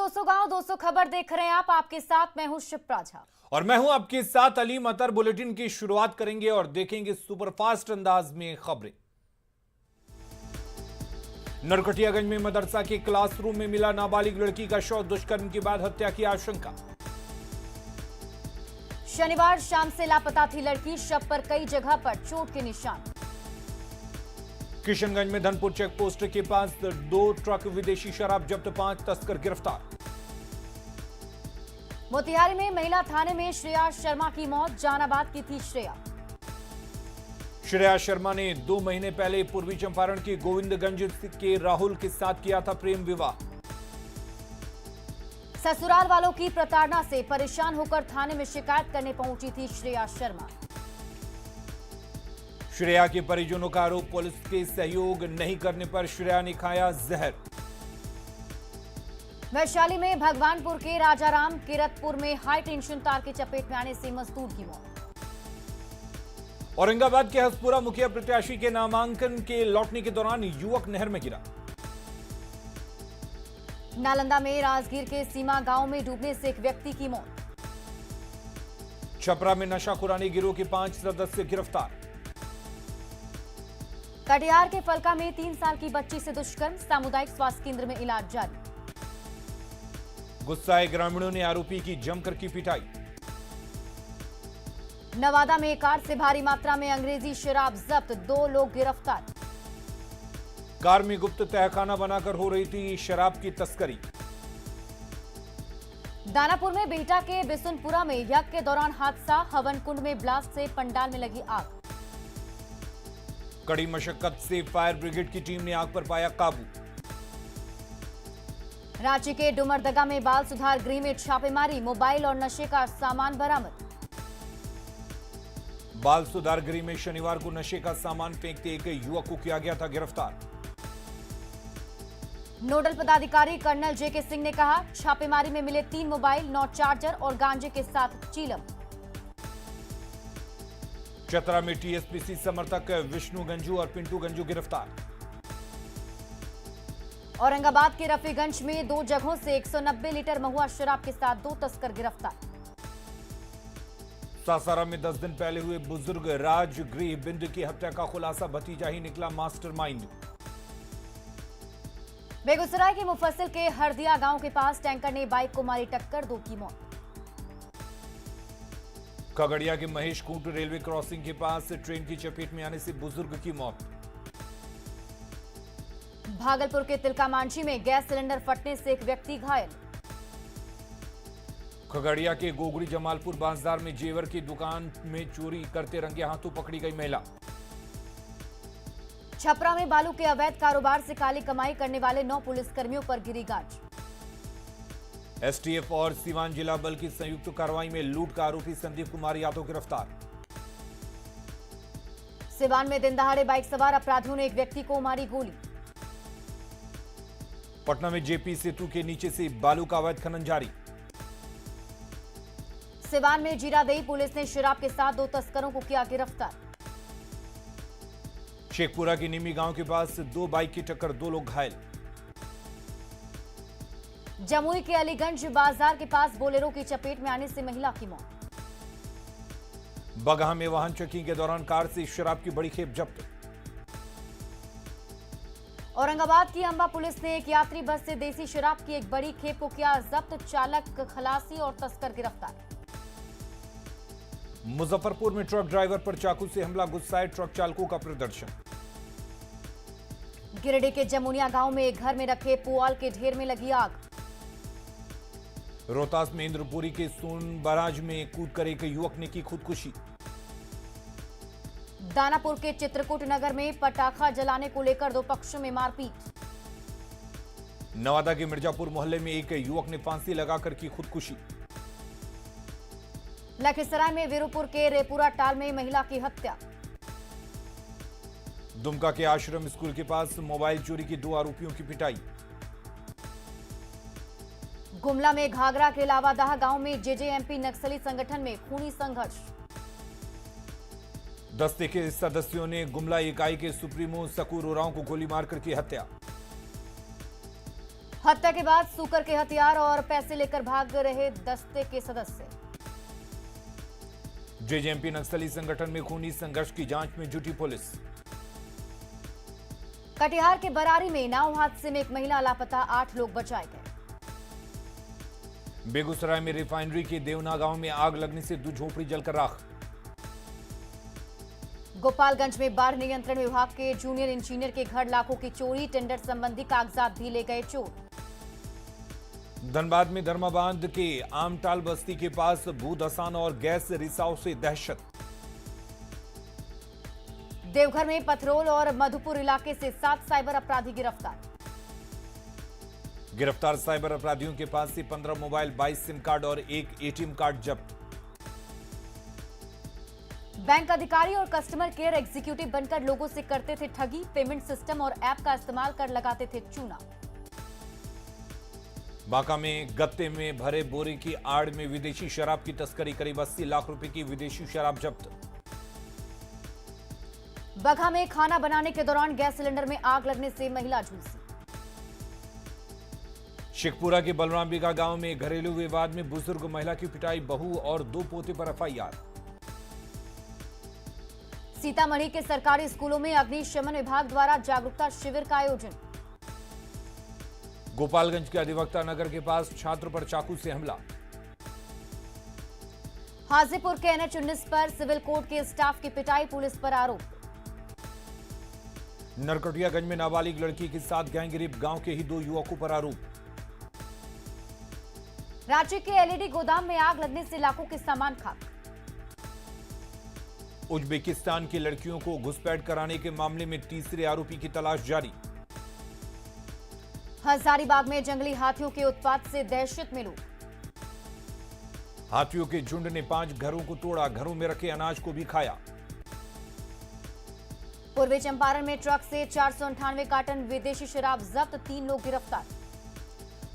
दोस्तों गांव 200 खबर देख रहे हैं आप। आपके साथ मैं हूं शिप्रा झा और मैं हूं आपके साथ अलीम अतर। बुलेटिन की शुरुआत करेंगे और देखेंगे सुपरफास्ट अंदाज में खबरें। नरकटियागंज में मदरसा के क्लासरूम में मिला नाबालिग लड़की का शव, दुष्कर्म के बाद हत्या की आशंका। शनिवार शाम से लापता थी लड़की, शव पर कई जगह पर चोट के निशान। किशनगंज में धनपुर चेक पोस्ट के पास 2 ट्रक विदेशी शराब जब्त, 5 तस्कर गिरफ्तार। मोतिहारी में महिला थाने में श्रेया शर्मा की मौत, जहानाबाद की थी श्रेया। श्रेया शर्मा ने 2 महीने पहले पूर्वी चंपारण के गोविंदगंज के राहुल के साथ किया था प्रेम विवाह। ससुराल वालों की प्रताड़ना से परेशान होकर थाने में शिकायत करने पहुंची थी श्रेया शर्मा। श्रेया के परिजनों का आरोप, पुलिस के सहयोग नहीं करने पर श्रेया ने खाया जहर। वैशाली में भगवानपुर के राजाराम किरतपुर में हाई टेंशन तार की चपेट में आने से मजदूर की मौत। औरंगाबाद के हसपुरा मुखिया प्रत्याशी के नामांकन के लौटने के दौरान युवक नहर में गिरा। नालंदा में राजगीर के सीमा गांव में डूबने से एक व्यक्ति की मौत। छपरा में नशाखुरानी गिरोह के 5 सदस्य गिरफ्तार। कटिहार के फलका में 3 साल की बच्ची से दुष्कर्म, सामुदायिक स्वास्थ्य केंद्र में इलाज जारी। गुस्साए ग्रामीणों ने आरोपी की जमकर की पिटाई। नवादा में कार से भारी मात्रा में अंग्रेजी शराब जब्त, 2 लोग गिरफ्तार। कार में गुप्त तहखाना बनाकर हो रही थी शराब की तस्करी। दानापुर में बिहटा के बिसुनपुरा में यज्ञ के दौरान हादसा, हवन कुंड में ब्लास्ट से पंडाल में लगी आग। कड़ी मशक्कत से फायर ब्रिगेड की टीम ने आग पर पाया काबू। रांची के डुमरदगा में बाल सुधार गृह में छापेमारी, मोबाइल और नशे का सामान बरामद। बाल सुधार गृह में शनिवार को नशे का सामान फेंकते एक युवक को किया गया था गिरफ्तार। नोडल पदाधिकारी कर्नल जेके सिंह ने कहा, छापेमारी में मिले 3 मोबाइल, 9 चार्जर और गांजे के साथ चीलम। चतरा में टीएसपीसी समर्थक विष्णु गंजू और पिंटू गंजू गिरफ्तार। औरंगाबाद के रफीगंज में 2 जगहों से 190 लीटर महुआ शराब के साथ 2 तस्कर गिरफ्तार। सासाराम में 10 दिन पहले हुए बुजुर्ग राजगृह बिंद की हत्या का खुलासा, भतीजा ही निकला मास्टरमाइंड। बेगूसराय के मुफस्सिल के हरदिया गांव के पास टैंकर ने बाइक को मारी टक्कर, 2 की मौत। खगड़िया के महेश खूंट रेलवे क्रॉसिंग के पास ट्रेन की चपेट में आने से बुजुर्ग की मौत। भागलपुर के तिलकामांझी में गैस सिलेंडर फटने से एक व्यक्ति घायल। खगड़िया के गोगड़ी जमालपुर बाजार में जेवर की दुकान में चोरी करते रंगे हाथों पकड़ी गई महिला। छपरा में बालू के अवैध कारोबार से काली कमाई करने वाले 9 पुलिसकर्मियों पर गिरी गाज। एसटीएफ और सीवान जिला बल की संयुक्त कार्रवाई में लूट का आरोपी संदीप कुमार यादव गिरफ्तार। सिवान में दिन दहाड़े बाइक सवार अपराधियों ने एक व्यक्ति को मारी गोली। पटना में जेपी सेतु के नीचे से बालू का अवैध खनन जारी। सिवान में जीरादेई पुलिस ने शराब के साथ 2 तस्करों को किया गिरफ्तार। शेखपुरा के निमी गांव के पास 2 बाइक की टक्कर, 2 लोग घायल। जमुई के अलीगंज बाजार के पास बोलेरो की चपेट में आने से महिला की मौत। बगहा में वाहन चेकिंग के दौरान कार से शराब की बड़ी खेप जब्त। औरंगाबाद की अंबा पुलिस ने एक यात्री बस से देसी शराब की एक बड़ी खेप को किया जब्त, चालक, खलासी और तस्कर गिरफ्तार। मुजफ्फरपुर में ट्रक ड्राइवर पर चाकू से हमला, गुस्साए ट्रक चालकों का प्रदर्शन। गिरिडीह के जमुनिया गांव में एक घर में रखे पुआल के ढेर में लगी आग। रोहतास में इंद्रपुरी के सोन बराज में कूदकर एक युवक ने की खुदकुशी। दानापुर के चित्रकूट नगर में पटाखा जलाने को लेकर 2 पक्षों में मारपीट। नवादा के मिर्जापुर मोहल्ले में एक युवक ने फांसी लगाकर की खुदकुशी। लखीसराय में वीरूपुर के रेपुरा टाल में महिला की हत्या। दुमका के आश्रम स्कूल के पास मोबाइल चोरी की 2 आरोपियों की पिटाई। गुमला में घाघरा के लावादाह गांव में जेजेएमपी नक्सली संगठन में खूनी संघर्ष। दस्ते के सदस्यों ने गुमला इकाई के सुप्रीमो सकूर उरांव को गोली मारकर की हत्या। हत्या के बाद सूकर के हथियार और पैसे लेकर भाग रहे दस्ते के सदस्य। जेजेएमपी नक्सली संगठन में खूनी संघर्ष की जांच में जुटी पुलिस। कटिहार के बरारी में नाव हादसे में एक महिला लापता, 8 लोग बचाए गए। बेगूसराय में रिफाइनरी के देवना गांव में आग लगने से 2 झोपड़ी जलकर राख। गोपालगंज में बाढ़ नियंत्रण विभाग के जूनियर इंजीनियर के घर लाखों की चोरी, टेंडर संबंधी कागजात भी ले गए चोर। धनबाद में धर्माबांध के आमटाल बस्ती के पास भूधसान और गैस रिसाव से दहशत। देवघर में पथरोल और मधुपुर इलाके से 7 साइबर अपराधी गिरफ्तार। गिरफ्तार साइबर अपराधियों के पास से 15 मोबाइल, 22 सिम कार्ड और 1 एटीएम कार्ड जब्त। बैंक अधिकारी और कस्टमर केयर एग्जीक्यूटिव बनकर लोगों से करते थे ठगी, पेमेंट सिस्टम और ऐप का इस्तेमाल कर लगाते थे चूना। बांका में गत्ते में भरे बोरे की आड़ में विदेशी शराब की तस्करी, करीब 80 लाख रुपए की विदेशी शराब जब्त। बगहा में खाना बनाने के दौरान गैस सिलेंडर में आग लगने से महिला झुलसी। शेखपुरा के बलराम बिगा गांव में घरेलू विवाद में बुजुर्ग महिला की पिटाई, बहू और 2 पोते पर एफआईआर। सीतामढ़ी के सरकारी स्कूलों में अग्निशमन विभाग द्वारा जागरूकता शिविर का आयोजन। गोपालगंज के अधिवक्ता नगर के पास छात्र पर चाकू से हमला। हाजीपुर के NH-19 पर सिविल कोर्ट के स्टाफ की पिटाई, पुलिस पर आरोप। नरकटियागंज में नाबालिग लड़की के साथ गैंगरेप, गांव के ही 2 युवकों पर आरोप। रांची के एलईडी गोदाम में आग लगने से लाखों के सामान खाक। उज्बेकिस्तान की लड़कियों को घुसपैठ कराने के मामले में तीसरे आरोपी की तलाश जारी। हजारीबाग में जंगली हाथियों के उत्पात से दहशत में लोग। हाथियों के झुंड ने 5 घरों को तोड़ा, घरों में रखे अनाज को भी खाया। पूर्वी चंपारण में ट्रक से 498 कार्टन विदेशी शराब जब्त, 3 लोग गिरफ्तार।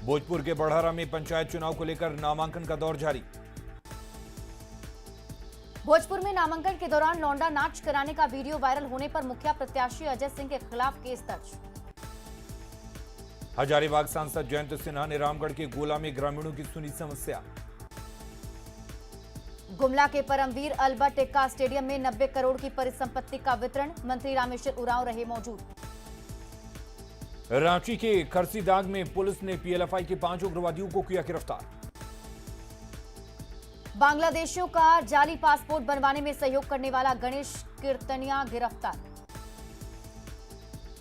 भोजपुर के बढ़ारा में पंचायत चुनाव को लेकर नामांकन का दौर जारी। भोजपुर में नामांकन के दौरान लौंडा नाच कराने का वीडियो वायरल होने पर मुखिया प्रत्याशी अजय सिंह के खिलाफ केस दर्ज। हजारीबाग सांसद जयंत सिन्हा ने रामगढ़ के गोला में ग्रामीणों की सुनी समस्या। गुमला के परमवीर अल्बर्ट एक्का स्टेडियम में 90 करोड़ की परिसंपत्ति का वितरण, मंत्री रामेश्वर उरांव रहे मौजूद। रांची के खरसीदाग में पुलिस ने पीएलएफआई के 5 उग्रवादियों को किया गिरफ्तार। बांग्लादेशियों का जाली पासपोर्ट बनवाने में सहयोग करने वाला गणेश कीर्तनिया गिरफ्तार।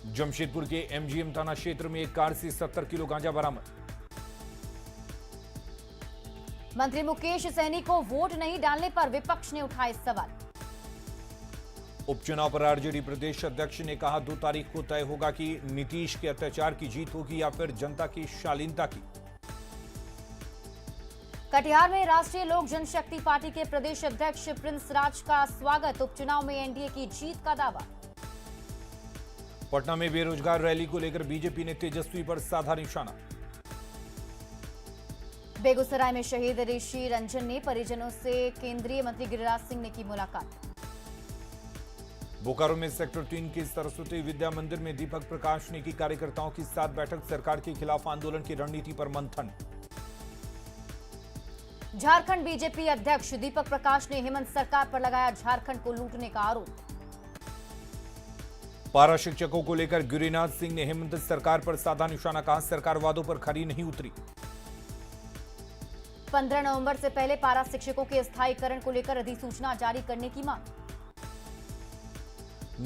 जमशेदपुर के एमजीएम थाना क्षेत्र में एक कार से 70 किलो गांजा बरामद। मंत्री मुकेश सहनी को वोट नहीं डालने पर विपक्ष ने उठाए सवाल। उपचुनाव पर आरजेडी प्रदेश अध्यक्ष ने कहा 2 तारीख को तय होगा कि नीतीश के अत्याचार की जीत होगी या फिर जनता की शालीनता की। कटिहार में राष्ट्रीय लोक जनशक्ति पार्टी के प्रदेश अध्यक्ष प्रिंस राज का स्वागत, उपचुनाव में एनडीए की जीत का दावा। पटना में बेरोजगार रैली को लेकर बीजेपी ने तेजस्वी पर साधा निशाना। बेगूसराय में शहीद ऋषि रंजन ने परिजनों से केंद्रीय मंत्री गिरिराज सिंह ने की मुलाकात। बोकारो में सेक्टर 3 के सरस्वती विद्या मंदिर में दीपक प्रकाश ने की कार्यकर्ताओं के साथ बैठक, सरकार के खिलाफ आंदोलन की रणनीति पर मंथन। झारखंड बीजेपी अध्यक्ष दीपक प्रकाश ने हेमंत सरकार पर लगाया झारखंड को लूटने का आरोप। पारा शिक्षकों को लेकर गिरिराज सिंह ने हेमंत सरकार पर साधा निशाना, कहा सरकार वादों पर खरी नहीं उतरी। 15 नवंबर से पहले पारा शिक्षकों के स्थायीकरण को लेकर अधिसूचना जारी करने की मांग।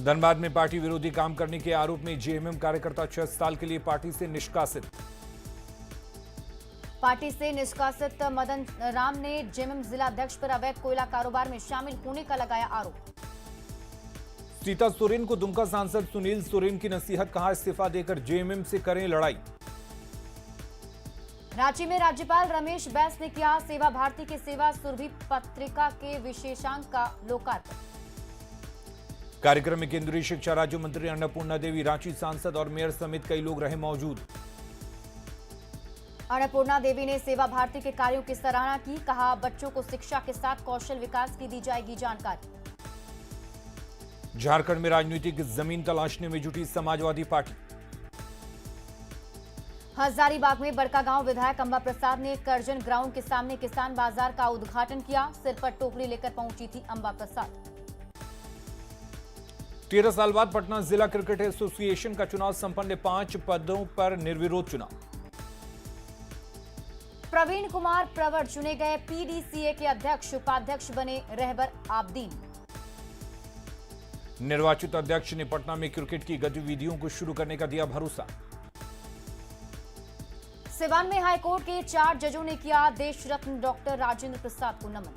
धनबाद में पार्टी विरोधी काम करने के आरोप में जेएमएम कार्यकर्ता 6 साल के लिए पार्टी से निष्कासित। पार्टी से निष्कासित मदन राम ने जेएमएम जिला अध्यक्ष पर अवैध कोयला कारोबार में शामिल होने का लगाया आरोप। सीता सोरेन को दुमका सांसद सुनील सोरेन की नसीहत, कहा इस्तीफा देकर जेएमएम से करें लड़ाई। रांची में राज्यपाल रमेश बैस ने किया सेवा भारती के सेवा सुरभि पत्रिका के विशेषांक का लोकार्पण। कार्यक्रम में केंद्रीय शिक्षा राज्य मंत्री अन्नपूर्णा देवी, रांची सांसद और मेयर समेत कई लोग रहे मौजूद। अन्नपूर्णा देवी ने सेवा भारती के कार्यों की सराहना की, कहा बच्चों को शिक्षा के साथ कौशल विकास की दी जाएगी जानकारी। झारखंड में राजनीतिक जमीन तलाशने में जुटी समाजवादी पार्टी। हजारीबाग में बड़कागांव विधायक अंबा प्रसाद ने करजन ग्राउंड के सामने किसान बाजार का उद्घाटन किया। सिर पर टोकरी लेकर पहुंची थी अंबा प्रसाद। 13 साल बाद पटना जिला क्रिकेट एसोसिएशन का चुनाव संपन्न, 5 पदों पर निर्विरोध चुनाव। प्रवीण कुमार प्रवर चुने गए। पीडीसीए के अध्यक्ष, उपाध्यक्ष बने रहबर आबदीन। निर्वाचित अध्यक्ष ने पटना में क्रिकेट की गतिविधियों को शुरू करने का दिया भरोसा। सिवान में हाईकोर्ट के 4 जजों ने किया देश रत्न डॉक्टर राजेंद्र प्रसाद को नमन।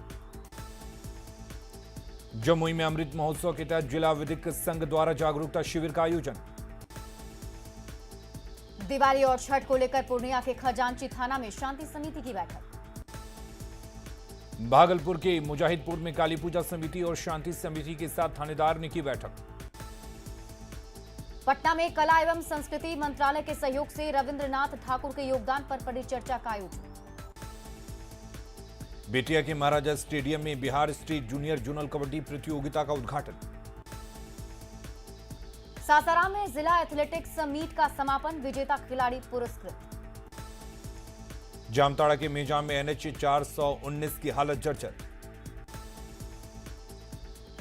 जमुई में अमृत महोत्सव के तहत जिला विधिक संघ द्वारा जागरूकता शिविर का आयोजन। दिवाली और छठ को लेकर पूर्णिया के खजांची थाना में शांति समिति की बैठक। भागलपुर के मुजाहिदपुर में काली पूजा समिति और शांति समिति के साथ थानेदार ने की बैठक। पटना में कला एवं संस्कृति मंत्रालय के सहयोग से रविंद्रनाथ ठाकुर के योगदान पर परिचर्चा का आयोजन। बेतिया के महाराजा स्टेडियम में Bihar state junior zonal kabaddi प्रतियोगिता का उद्घाटन। सासाराम में जिला एथलेटिक्स मीट का समापन, विजेता खिलाड़ी पुरस्कृत। जामताड़ा के मेजा में NH 419 की हालत जर्जर।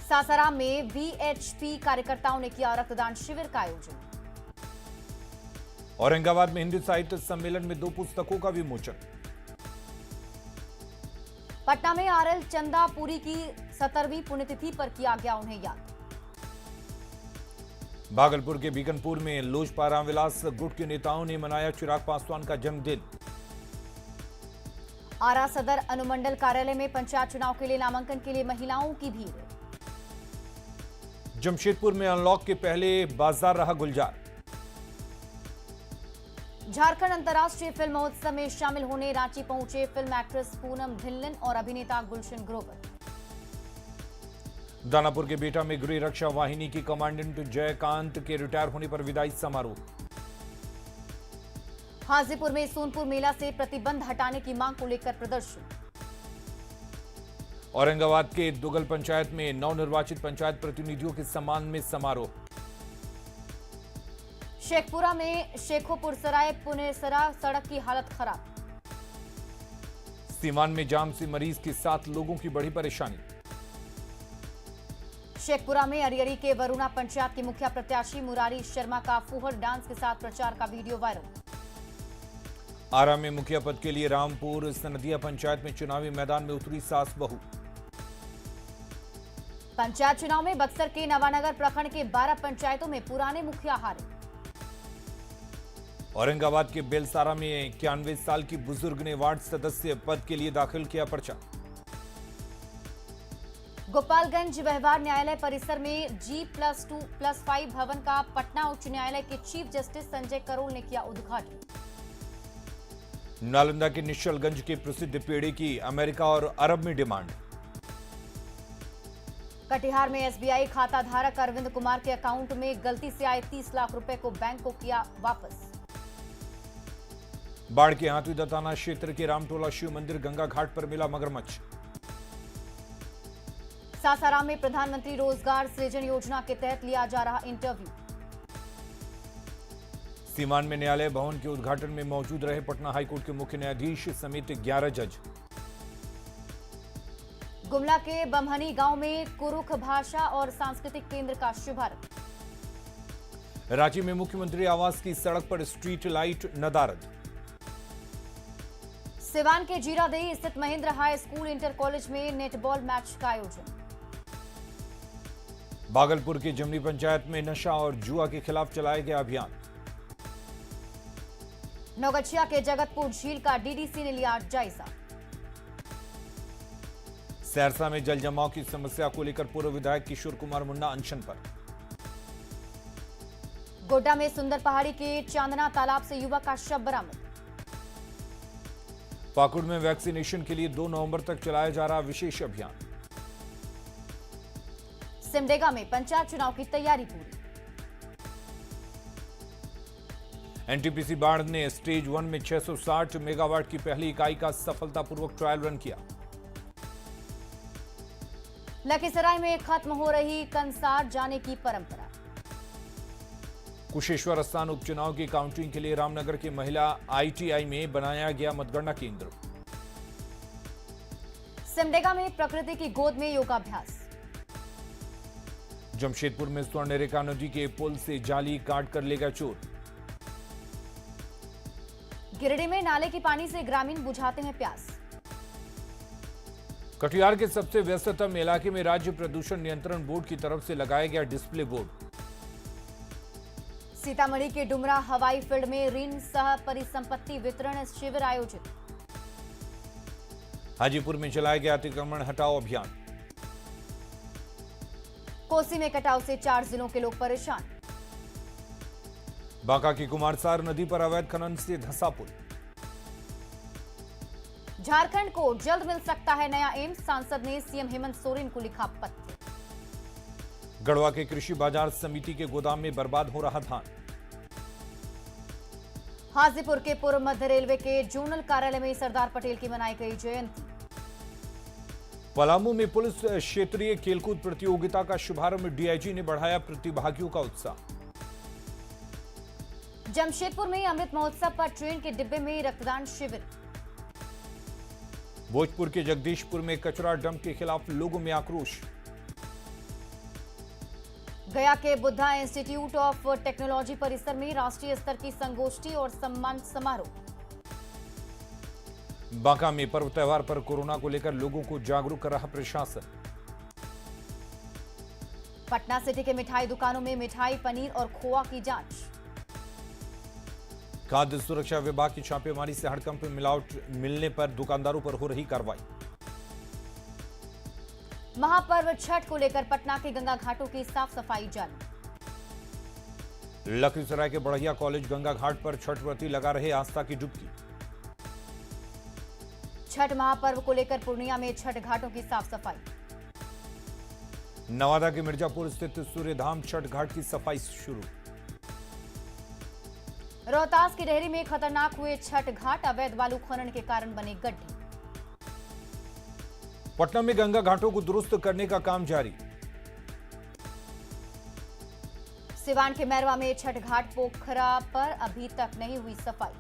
सासाराम में VHP कार्यकर्ताओं ने किया रक्तदान शिविर का आयोजन। औरंगाबाद में हिंदी साहित्य सम्मेलन में 2 पुस्तकों का विमोचन। पटना में RL चंदापुरी की 70वीं पुण्यतिथि पर किया गया उन्हें याद। भागलपुर के बीकनपुर में लोजपा रामविलास गुट के नेताओं ने मनाया चिराग पासवान का जन्मदिन। आरा सदर अनुमंडल कार्यालय में पंचायत चुनाव के लिए नामांकन के लिए महिलाओं की भीड़। जमशेदपुर में अनलॉक के पहले बाजार रहा गुलजार। झारखंड अंतर्राष्ट्रीय फिल्म महोत्सव में शामिल होने रांची पहुंचे फिल्म एक्ट्रेस पूनम ढिल्लन और अभिनेता गुलशन ग्रोवर। दानापुर के बेटा में गृह रक्षा वाहिनी की कमांडेंट जयकांत के रिटायर होने पर विदाई समारोह। हाजीपुर में सोनपुर मेला से प्रतिबंध हटाने की मांग को लेकर प्रदर्शन। औरंगाबाद के दुगल पंचायत में नवनिर्वाचित पंचायत प्रतिनिधियों के सम्मान में समारोह। शेखपुरा में शेखोपुर सराय पुनेसरा सड़क की हालत खराब। सीवान में जाम से मरीज के 7 लोगों की बढ़ी परेशानी। शेखपुरा में अरियरी के वरुणा पंचायत के मुखिया प्रत्याशी मुरारी शर्मा का फूहड़ डांस के साथ प्रचार का वीडियो वायरल। आरा में मुखिया पद के लिए रामपुर सनदिया पंचायत में चुनावी मैदान में उतरी सास बहू। पंचायत चुनाव में बक्सर के नवानगर प्रखंड के 12 पंचायतों में पुराने मुखिया हारे। औरंगाबाद के बेलसारा में 91 साल की बुजुर्ग ने वार्ड सदस्य पद के लिए दाखिल किया पर्चा। गोपालगंज व्यवहार न्यायालय परिसर में G+2+5 भवन का पटना उच्च न्यायालय के चीफ जस्टिस संजय करोल ने किया उद्घाटन। नालंदा के निश्चलगंज के प्रसिद्ध पेड़े की अमेरिका और अरब में डिमांड। कटिहार में SBI खाता धारक अरविंद कुमार के अकाउंट में गलती से आए 30 लाख रुपए को बैंक को किया वापस। बाढ़ के हाथीदह थाना क्षेत्र के रामटोला शिव मंदिर गंगा घाट पर मिला मगरमच्छ। सासाराम में प्रधानमंत्री रोजगार सृजन योजना के तहत लिया जा रहा इंटरव्यू। सीवान में न्यायालय भवन के उद्घाटन में मौजूद रहे पटना हाईकोर्ट के मुख्य न्यायाधीश समेत 11 जज। गुमला के बमहनी गांव में कुरुख भाषा और सांस्कृतिक केंद्र का शुभारंभ। रांची में मुख्यमंत्री आवास की सड़क पर स्ट्रीट लाइट नदारद। सिवान के जीरादेही स्थित Mahendra high school inter college में नेटबॉल मैच का आयोजन। भागलपुर के जमनी पंचायत में नशा और जुआ के खिलाफ चलाया गया अभियान। नौगछिया के जगतपुर झील का डीडीसी ने लिया जायजा। सहरसा में जल जमाव की समस्या को लेकर पूर्व विधायक किशोर कुमार मुन्ना अनशन पर। गोड्डा में सुंदर पहाड़ी के चांदना तालाब से युवक का शव बरामद। पाकुड़ में वैक्सीनेशन के लिए 2 नवंबर तक चलाया जा रहा विशेष अभियान। सिमडेगा में पंचायत चुनाव की तैयारी पूरी। एनटीपीसी बाढ़ ने स्टेज 1 में 660 मेगावाट की पहली इकाई का सफलतापूर्वक ट्रायल रन किया। लखीसराय में खत्म हो रही कंसार जाने की परंपरा। कुशेश्वर स्थान उपचुनाव की काउंटिंग के लिए रामनगर के महिला आईटीआई में बनाया गया मतगणना केंद्र। सिमडेगा में प्रकृति की गोद में योगाभ्यास। जमशेदपुर में स्वर्णरेखा नदी के पुल से जाली काट कर ले गया चोर। गिरिडीह में नाले के पानी से ग्रामीण बुझाते हैं प्यास। कटिहार के सबसे व्यस्ततम इलाके में राज्य प्रदूषण नियंत्रण बोर्ड की तरफ से लगाया गया डिस्प्ले बोर्ड। सीतामढ़ी के डुमरा हवाई फील्ड में ऋण सह परिसंपत्ति वितरण शिविर आयोजित। हाजीपुर में चलाया गया अतिक्रमण हटाओ अभियान। कोसी में कटाव से 4 जिलों के लोग परेशान। बांका की कुमारसार नदी पर अवैध खनन से धंसा पुल। झारखंड को जल्द मिल सकता है नया एम्स, सांसद ने सीएम हेमंत सोरेन को लिखा पत्र। गढ़वा के कृषि बाजार समिति के गोदाम में बर्बाद हो रहा धान। हाजीपुर के पूर्व मध्य रेलवे के जोनल कार्यालय में सरदार पटेल की मनाई गई जयंती। पलामू में पुलिस क्षेत्रीय खेलकूद प्रतियोगिता का शुभारंभ, डीआईजी ने बढ़ाया प्रतिभागियों का उत्साह। जमशेदपुर में अमृत महोत्सव पर ट्रेन के डिब्बे में रक्तदान शिविर। भोजपुर के जगदीशपुर में कचरा डंप के खिलाफ लोगों में आक्रोश। गया के बुद्धा इंस्टीट्यूट ऑफ टेक्नोलॉजी परिसर में राष्ट्रीय स्तर की संगोष्ठी और सम्मान समारोह। बांका में पर्व त्योहार पर कोरोना को लेकर लोगों को जागरूक कर रहा प्रशासन। पटना सिटी के मिठाई दुकानों में मिठाई, पनीर और खोआ की जांच। खाद्य सुरक्षा विभाग की छापेमारी से हड़कंप मिलावट मिलने पर दुकानदारों पर हो रही कार्रवाई। महापर्व छठ को लेकर पटना के गंगा घाटों की साफ सफाई जारी। लखीसराय के बढ़िया कॉलेज गंगा घाट पर छठ व्रती लगा रहे आस्था की डुबकी। छठ महापर्व को लेकर पूर्णिया में छठ घाटों की साफ सफाई। नवादा के मिर्जापुर स्थित सूर्यधाम छठ घाट की सफाई शुरू। रोहतास की डेहरी में खतरनाक हुए छठ घाट, अवैध बालू खनन के कारण बने गड्ढे। पटना में गंगा घाटों को दुरुस्त करने का काम जारी। सिवान के मैरवा में छठ घाट पोखरा पर अभी तक नहीं हुई सफाई।